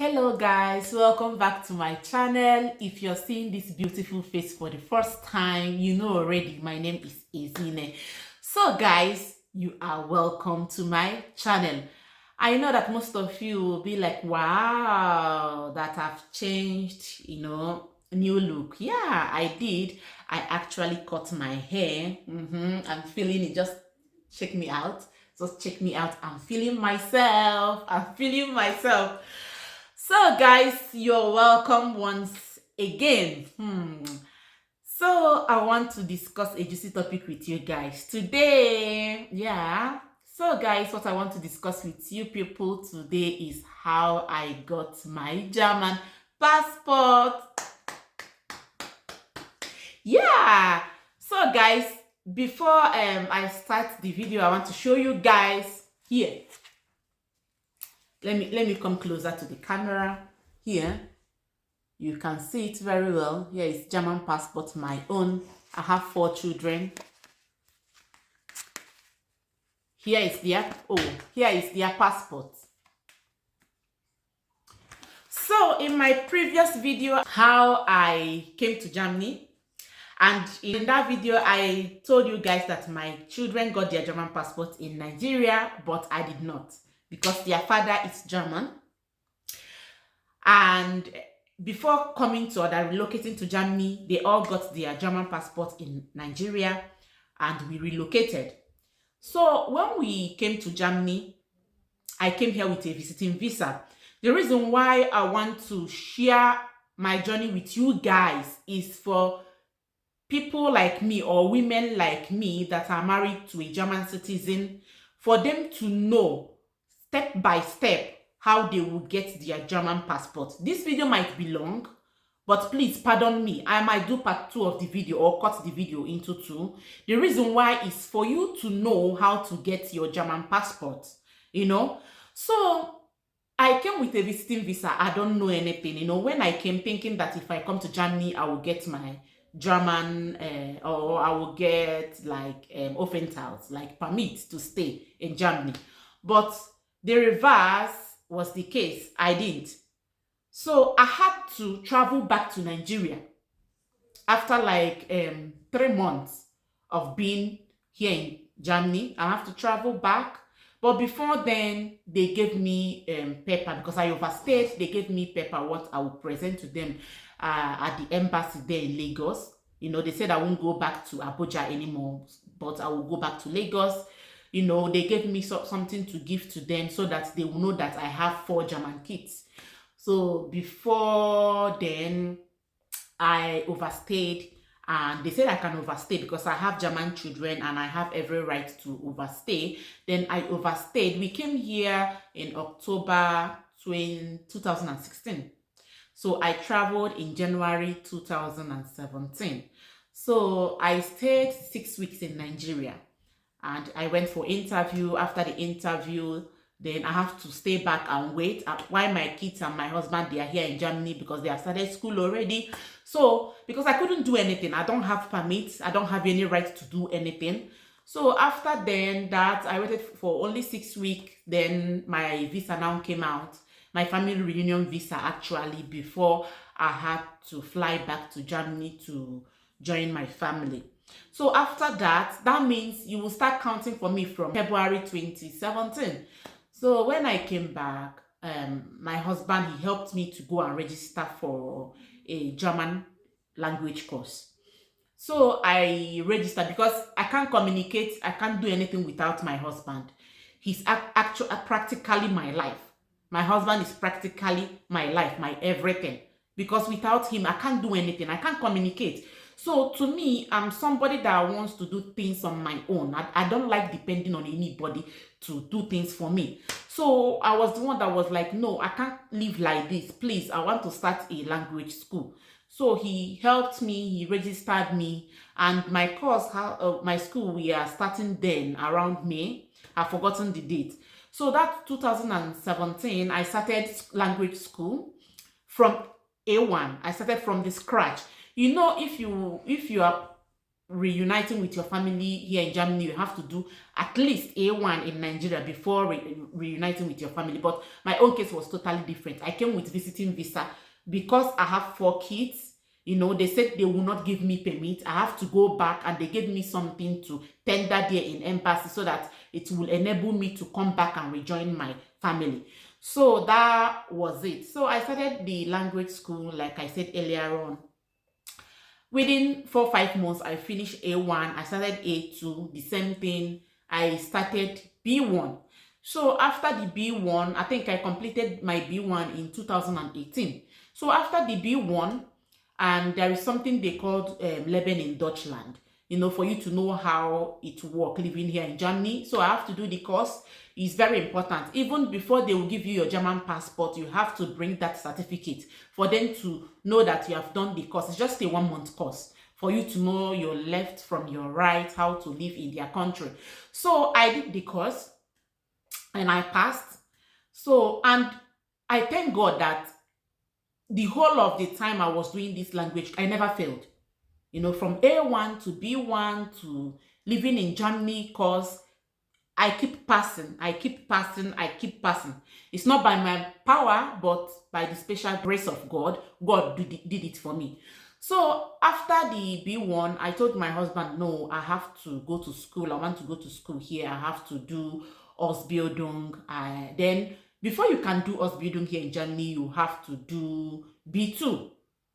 Hello guys, welcome back to my channel. If you're seeing this beautiful face for the first time, you know already my name is Ezine. So guys, you are welcome to my channel. I know that most of you will be like, wow, that I've changed, new look. Yeah, I did. I actually cut my hair. I'm feeling it. Just check me out. Just check me out. I'm feeling myself. I'm feeling myself. So guys, you're welcome once again. So I want to discuss a juicy topic with you guys today. Yeah. So guys, what I want to discuss with you people today is how I got my German passport. Yeah. So guys, before I start the video, I want to show you guys here. Let me come closer to the camera. Here you can see it very well. Here is German passport, my own. I have 4 children. Here is their passport. So in my previous video, how I came to Germany, and in that video I told you guys that my children got their German passport in Nigeria, but I did not, because their father is German. And before coming to relocating to Germany, they all got their German passport in Nigeria, and we relocated. So when we came to Germany, I came here with a visiting visa. The reason why I want to share my journey with you guys is for people like me, or women like me that are married to a German citizen, for them to know step by step how they will get their German passport. This video might be long, but please pardon me. I might do part 2 of the video, or cut the video into 2. The reason why is for you to know how to get your German passport, So I came with a visiting visa. I don't know anything. When I came thinking that if I come to Germany, I will get my German, or I will get like Aufenthalt, like permit to stay in Germany. But the reverse was the case. I didn't. So I had to travel back to Nigeria after like 3 months of being here in Germany. I have to travel back. But before then, they gave me paper, because I overstayed. They gave me paper what I will present to them at the embassy there in Lagos. They said I won't go back to Abuja anymore, but I will go back to Lagos. They gave me something to give to them, so that they will know that I have 4 German kids. So before then, I overstayed, and they said I can overstay because I have German children and I have every right to overstay. Then I overstayed. We came here in October 2016. So I traveled in January 2017. So I stayed 6 weeks in Nigeria, and I went for interview. After the interview, then I have to stay back and wait while my kids and my husband, they are here in Germany, because they have started school already. So because I couldn't do anything, I don't have permits, I don't have any right to do anything. So after then that, I waited for only 6 weeks. Then my visa now came out, my family reunion visa actually, before I had to fly back to Germany to join my family. So after that, that means you will start counting for me from February 2017. So when I came back, my husband, he helped me to go and register for a German language course. So I registered, because I can't communicate, I can't do anything without my husband. He's actually practically my life. My husband is practically my life, my everything. Because without him, I can't do anything. I can't communicate. So to me, I'm somebody that wants to do things on my own. I don't like depending on anybody to do things for me. So I was the one that was like, no, I can't live like this. Please, I want to start a language school. So he helped me, he registered me, and my course, my school, we are starting then around May. I've forgotten the date. So that 2017, I started language school from A1. I started from the scratch. If you are reuniting with your family here in Germany, you have to do at least A1 in Nigeria before reuniting with your family. But my own case was totally different. I came with visiting visa because I have 4 kids. You know, they said they will not give me permit. I have to go back, and they gave me something to tender there in embassy so that it will enable me to come back and rejoin my family. So that was it. So I started the language school, like I said earlier on. Within 4 or 5 months, I finished A1. I started A2. The same thing. I started B1. So after the B1, I think I completed my B1 in 2018. So after the B1, and there is something they called Leben in Deutschland, you know, for you to know how it works living here in Germany. So I have to do the course. It's very important. Even before they will give you your German passport, you have to bring that certificate for them to know that you have done the course. It's just a 1 month course for you to know your left from your right, how to live in their country. So I did the course and I passed. So, and I thank God that the whole of the time I was doing this language, I never failed. You know, from A1 to B1 to living in Germany course, I keep passing, I keep passing, I keep passing. It's not by my power, but by the special grace of God. God did it for me. So after the B1, I told my husband, no, I have to go to school. I want to go to school here. I have to do Ausbildung. Then before you can do Ausbildung here in Germany, you have to do B2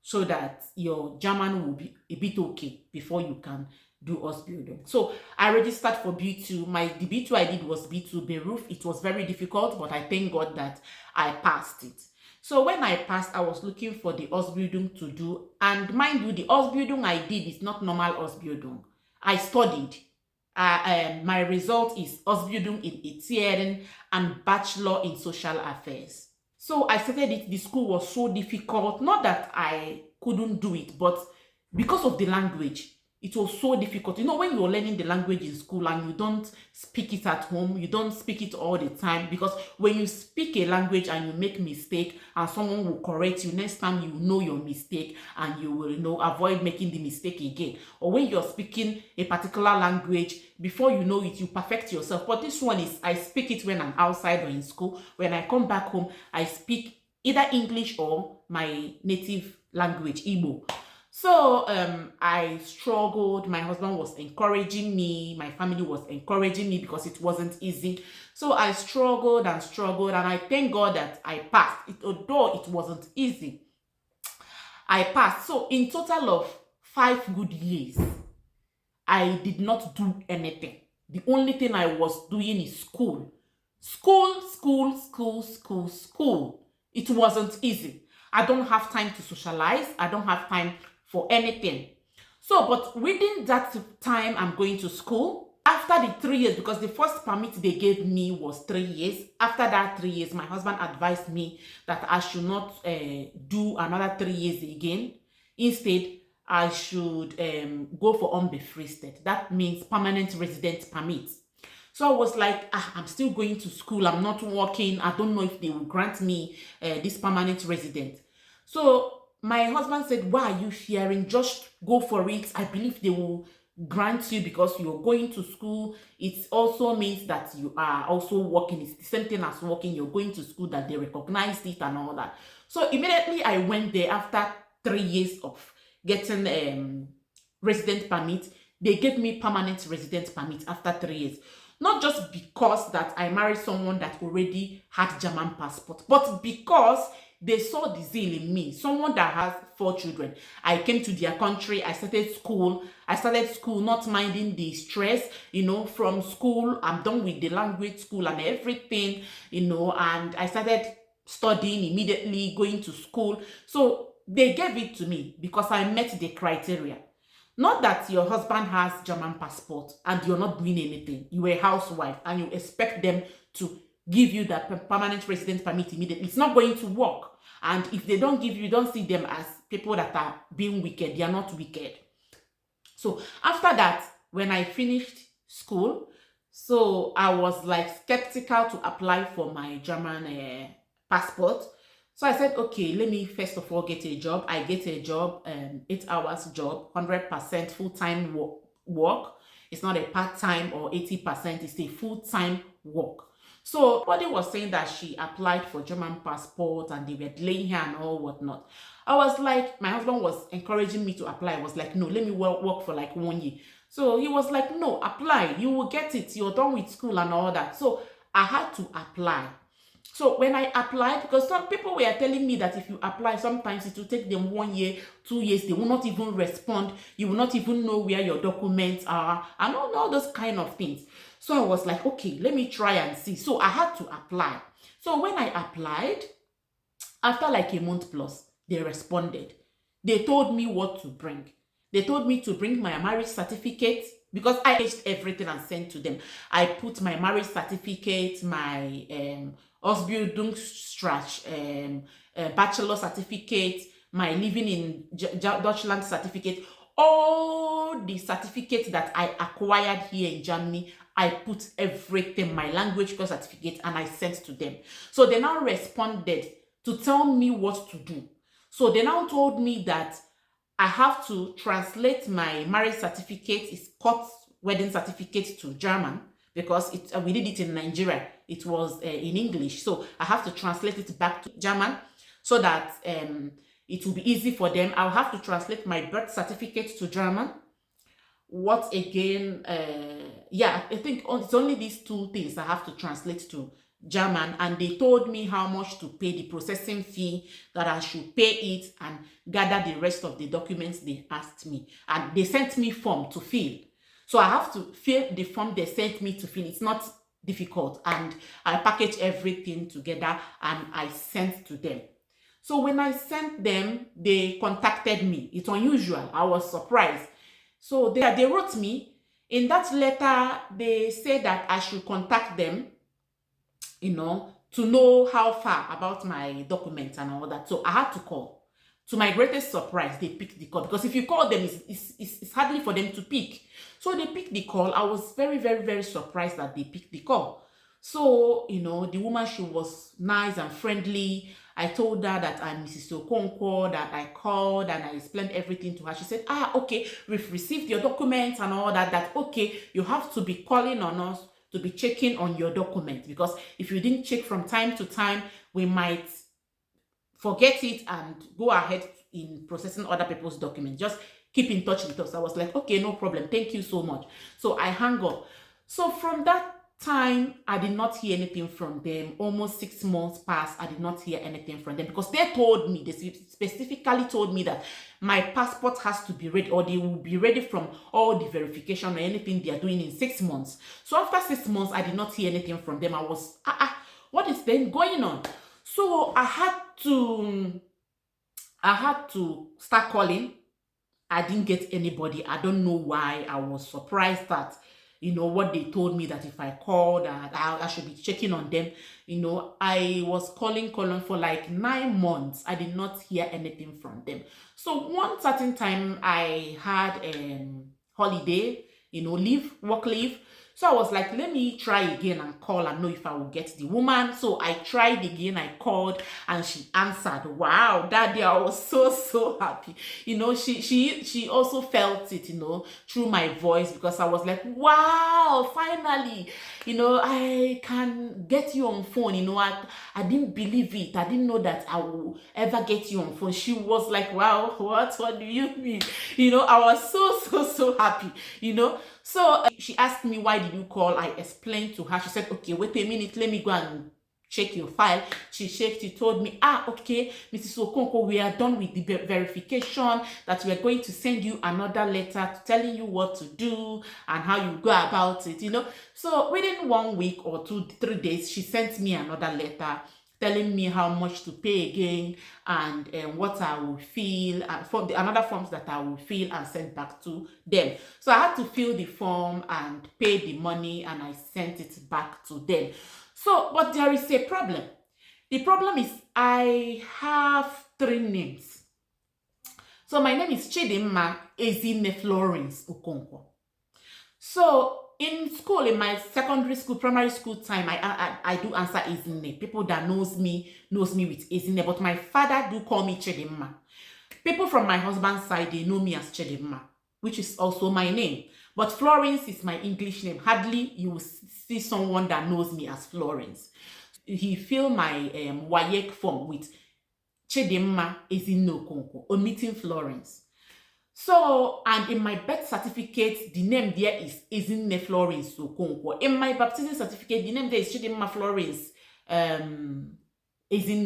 so that your German will be a bit okay before you can do Ausbildung. So I registered for B2. The B2 I did was B2 Beruf. It was very difficult, but I thank God that I passed it. So when I passed, I was looking for the Ausbildung to do. And mind you, the Ausbildung I did is not normal Ausbildung. I studied. My result is Ausbildung in Erziehung and Bachelor in Social Affairs. So I started it. The school was so difficult. Not that I couldn't do it, but because of the language, it was so difficult. You know, when you're learning the language in school and you don't speak it at home, you don't speak it all the time, because when you speak a language and you make mistake and someone will correct you, next time you know your mistake and you will, you know, avoid making the mistake again. Or when you're speaking a particular language, before you know it, you perfect yourself. But this one is, I speak it when I'm outside or in school. When I come back home, I speak either English or my native language, Igbo. So I struggled. My husband was encouraging me. My family was encouraging me because it wasn't easy. So I struggled and struggled, and I thank God that I passed. Although it wasn't easy, I passed. So in total of 5 good years, I did not do anything. The only thing I was doing is school. School, school, school, school, school. It wasn't easy. I don't have time to socialize. I don't have time for anything. So, but within that time, I'm going to school. After the 3 years, because the first permit they gave me was 3 years. After that 3 years, my husband advised me that I should not do another 3 years again. Instead, I should go for unbefristet. That means permanent resident permit. So I was like, I'm still going to school. I'm not working. I don't know if they will grant me this permanent resident. So my husband said, why are you fearing? Just go for it. I believe they will grant you because you're going to school. It also means that you are also working. It's the same thing as working. You're going to school, that they recognized it and all that. So immediately I went there after 3 years of getting resident permit. They gave me permanent resident permit after 3 years. Not just because that I married someone that already had German passport, but because they saw the zeal in me, someone that has 4 children. I came to their country. I started school. Not minding the stress, you know, from school. I'm done with the language school and everything, you know, and I started studying immediately, going to school. So they gave it to me because I met the criteria. Not that your husband has German passport and you're not doing anything. You're a housewife and you expect them to give you that permanent resident permit immediately. It's not going to work. And if they don't give you, don't see them as people that are being wicked. They are not wicked. So after that, when I finished school, so I was like skeptical to apply for my German passport. So I said, okay, let me first of all get a job. I get a job, 8 hours job, 100% full-time work. It's not a part-time or 80%, it's a full-time work. So everybody was saying that she applied for German passport and they were delaying her and all whatnot. I was like, my husband was encouraging me to apply. I was like, no, let me work for like 1 year. So he was like, no, apply. You will get it. You're done with school and all that. So I had to apply. So when I applied, because some people were telling me that if you apply, sometimes it will take them 1 year, 2 years, they will not even respond. You will not even know where your documents are and all those kind of things. So I was like, okay, let me try and see. So I had to apply. So when I applied, after like a month plus, they responded. They told me what to bring. They told me to bring my marriage certificate because I aged everything and sent to them. I put my marriage certificate, my Ausbildungsstrach, bachelor certificate, my living in Deutschland certificate, all the certificates that I acquired here in Germany. I put everything, my language course certificate, and I sent to them. So they now responded to tell me what to do. So they now told me that I have to translate my marriage certificate, it's court wedding certificate, to German because we did it in Nigeria. It was in English. So I have to translate it back to German so that it will be easy for them. I'll have to translate my birth certificate to German. What again? Yeah, I think it's only these two things I have to translate to German, and they told me how much to pay, the processing fee, that I should pay it and gather the rest of the documents they asked me. And they sent me form to fill. So I have to fill the form they sent me to fill. It's not difficult. And I package everything together and I sent to them. So when I sent them, they contacted me. It's unusual. I was surprised. So they wrote me. In that letter, they said that I should contact them, to know how far about my documents and all that. So I had to call. To my greatest surprise, they picked the call, because if you call them, it's hardly for them to pick. So they picked the call. I was very, very, very surprised that they picked the call. So, the woman, she was nice and friendly. I told her that I'm Mrs. Okonkwo, that I called and I explained everything to her. She said, okay, we've received your documents and all that, okay, you have to be calling on us to be checking on your documents, because if you didn't check from time to time, we might forget it and go ahead in processing other people's documents. Just keep in touch with us. I was like, okay, no problem. Thank you so much. So I hung up. So from that time, I did not hear anything from them. Almost 6 months passed. I did not hear anything from them, because they specifically told me that my passport has to be ready, or they will be ready from all the verification or anything they are doing in 6 months. So after 6 months, I did not hear anything from them. I was, what is then going on? So I had to start calling. I didn't get anybody. I don't know why. I was surprised that, what they told me, that if I called, I should be checking on them. I was calling for like 9 months. I did not hear anything from them. So one certain time I had holiday, work leave. So I was like, let me try again and call and know if I will get the woman. So I tried again. I called and she answered. Wow, that day I was so happy. She also felt it, through my voice, because I was like, wow, finally, I can get you on phone. I didn't believe it. I didn't know that I will ever get you on phone. She was like, wow, what do you mean? I was so happy, So she asked me, why did you call? I explained to her. She said, okay, wait a minute, let me go and check your file. She checked it, told me, okay, Mrs. Okonkwo, we are done with the verification, that we are going to send you another letter telling you what to do and how you go about it, So within 1 week or 2-3 days, she sent me another letter telling me how much to pay again, and what I will fill, and another forms that I will fill and send back to them. So I had to fill the form and pay the money, and I sent it back to them. So, but there is a problem. The problem is I have 3 names. So my name is Chidimma Ezine Florence Okonkwo. So in school, in my secondary school, primary school time, I do answer Ezinne. People that knows me with Ezinne, but my father do call me Chidimma. People from my husband's side, they know me as Chidimma, which is also my name. But Florence is my English name. Hardly you will see someone that knows me as Florence. He filled my WAEC form with Chidimma Ezinne Okonkwo, omitting Florence. So, and in my birth certificate, the name there is Ezinne Florence Okonkwo. In my baptism certificate, the name there is Chidimma Florence Ezinne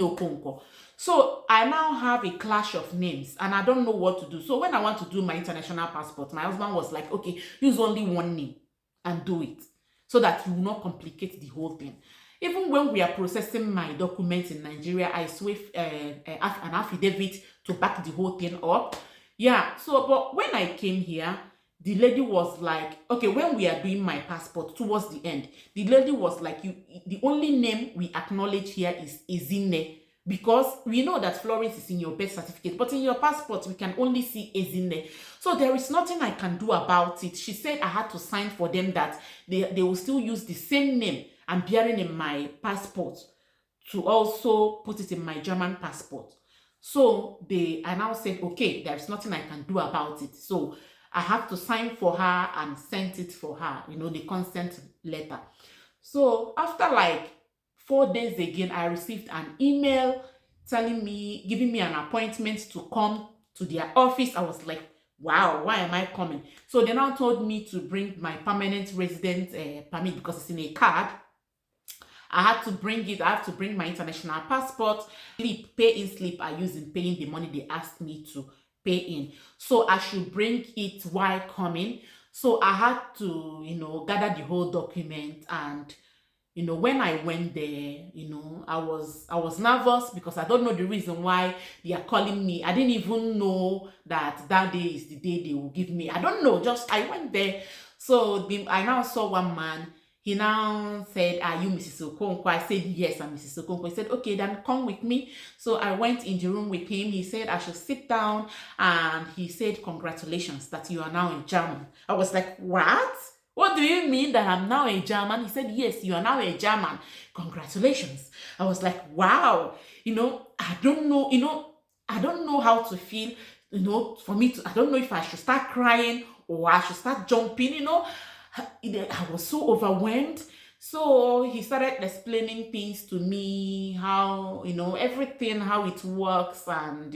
Okonkwo. So, I now have a clash of names and I don't know what to do. So, when I want to do my international passport, my husband was like, okay, use only one name and do it so that you will not complicate the whole thing. Even when we are processing my documents in Nigeria, I swift an affidavit to back the whole thing up. Yeah, so, but when I came here, the lady was like, okay, when we are doing my passport towards the end, the lady was like, the only name we acknowledge here is Ezinne, because we know that Florence is in your birth certificate, but in your passport, we can only see Ezinne. So there is nothing I can do about it. She said I had to sign for them that they will still use the same name I'm bearing in my passport to also put it in my German passport. So I now said, okay, there's nothing I can do about it. So I have to sign for her and send it for her, the consent letter. So after like 4 days again, I received an email giving me an appointment to come to their office. I was like, wow, why am I coming? So they now told me to bring my permanent resident permit because it's in a card. I had to bring it. I have to bring my international passport, pay-in slip I use in paying the money they asked me to pay in. So I should bring it while coming. So I had to, gather the whole document. And, when I went there, I was nervous because I don't know the reason why they are calling me. I didn't even know that day is the day they will give me. I don't know. Just I went there. So I now saw one man. He now said, are you Mrs. Okonkwo? I said, yes, I'm Mrs. Okonkwo. He said, okay, then come with me. So I went in the room with him. He said, I should sit down. And he said, congratulations that you are now a German. I was like, what? What do you mean that I'm now a German? He said, yes, you are now a German. Congratulations. I was like, wow. I don't know how to feel, for me to, I don't know if I should start crying or I should start jumping, I was so overwhelmed. So he started explaining things to me, how, everything, how it works, and,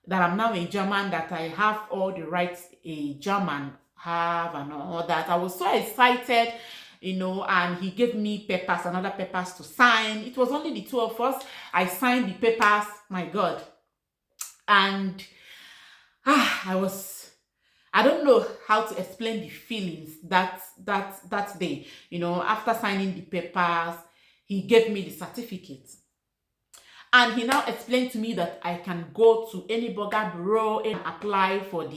that I'm now a German, that I have all the rights a German have and all that. I was so excited, and he gave me another papers to sign. It was only the two of us. I signed the papers, my God. And I don't know how to explain the feelings that day. After signing the papers, he gave me the certificate. And he now explained to me that I can go to any burger bureau and apply for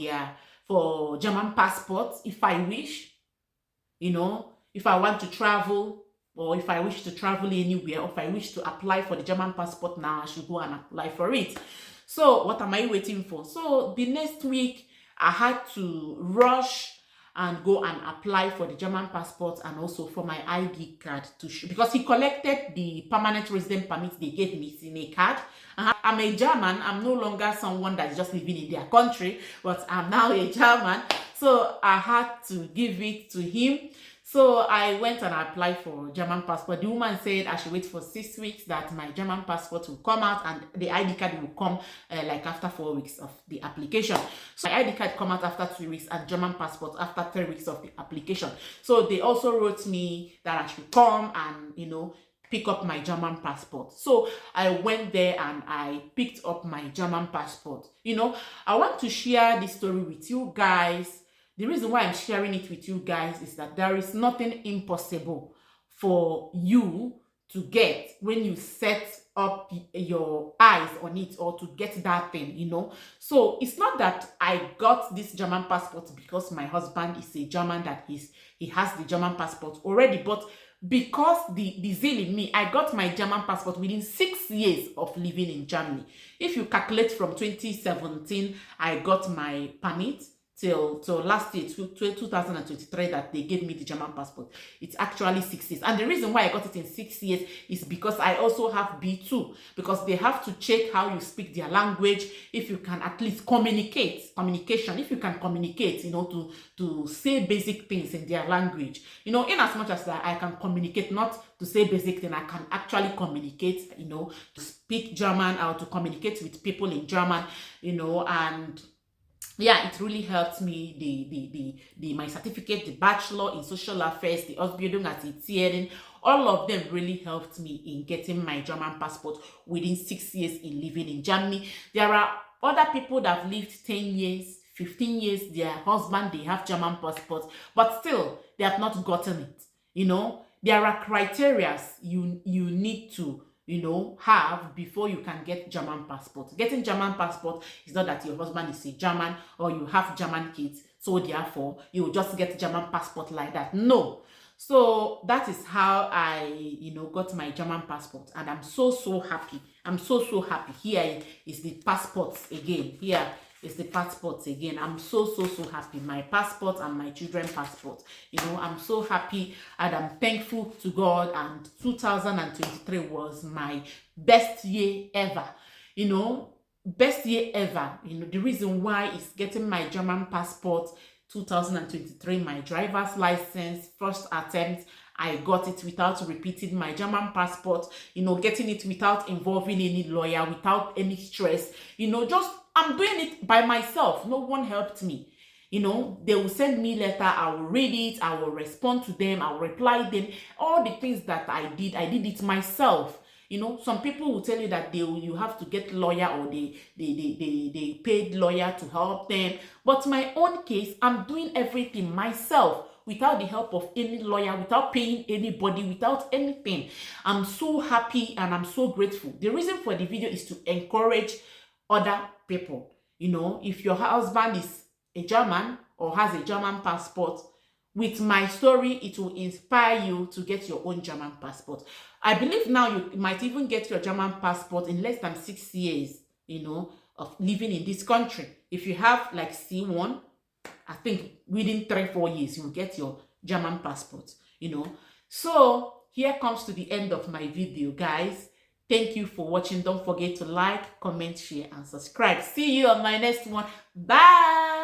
German passports if I wish. If I want to travel, or if I wish to travel anywhere, or if I wish to apply for the German passport now, I should go and apply for it. So what am I waiting for? So the next week, I had to rush and go and apply for the German passport and also for my ID card because he collected the permanent resident permit they gave me in a card. I'm a German. I'm no longer someone that's just living in their country, but I'm now a German. So I had to give it to him. So I went and applied for German passport. The woman said I should wait for 6 weeks, that my German passport will come out and the ID card will come like after 4 weeks of the application. So my ID card come out after 3 weeks and German passport after 3 weeks of the application. So they also wrote me that I should come and, pick up my German passport. So I went there and I picked up my German passport. I want to share this story with you guys. The reason why I'm sharing it with you guys is that there is nothing impossible for you to get when you set up your eyes on it, or to get that thing, So it's not that I got this German passport because my husband is a German, that he has the German passport already, but because the zeal in me, I got my German passport within 6 years of living in Germany. If you calculate from 2017, I got my permit, till last year, 2023, that they gave me the German passport. It's actually 6 years. And the reason why I got it in 6 years is because I also have B2, because they have to check how you speak their language, if you can at least communication, if you can communicate, to say basic things in their language. In as much as that I can communicate, not to say basic things, I can actually communicate, to speak German or to communicate with people in German, and yeah, it really helped me. My certificate, the bachelor in social affairs, the Ausbildung als Erzieherin, all of them really helped me in getting my German passport within 6 years in living in Germany. There are other people that have lived 10 years, 15 years, their husband, they have German passports, but still, they have not gotten it. There are criteria you need to have before you can get German passport. Getting German passport is not that your husband is a German or you have German kids, so therefore you will just get German passport like that. No. So that is how I got my German passport, and I'm so happy. I'm so happy. Here is the passports again. Here is the passports again. I'm so happy. My passport and my children's passport. I'm so happy, and I'm thankful to God. And 2023 was my best year ever. Best year ever. The reason why is getting my German passport 2023, my driver's license, first attempt. I got it without repeating my German passport, getting it without involving any lawyer, without any stress, just I'm doing it by myself. No one helped me. They will send me letter, I will read it, I will respond to them, I will reply them. All the things that I did it myself. Some people will tell you that you have to get lawyer, or they paid lawyer to help them. But my own case, I'm doing everything myself without the help of any lawyer, without paying anybody, without anything. I'm so happy and I'm so grateful. The reason for the video is to encourage other people. If your husband is a German or has a German passport, with my story, it will inspire you to get your own German passport. I believe now you might even get your German passport in less than 6 years, of living in this country. If you have like C1, I think within 3-4 years, you'll get your German passport, So here comes to the end of my video, guys. Thank you for watching. Don't forget to like, comment, share, and subscribe. See you on my next one. Bye.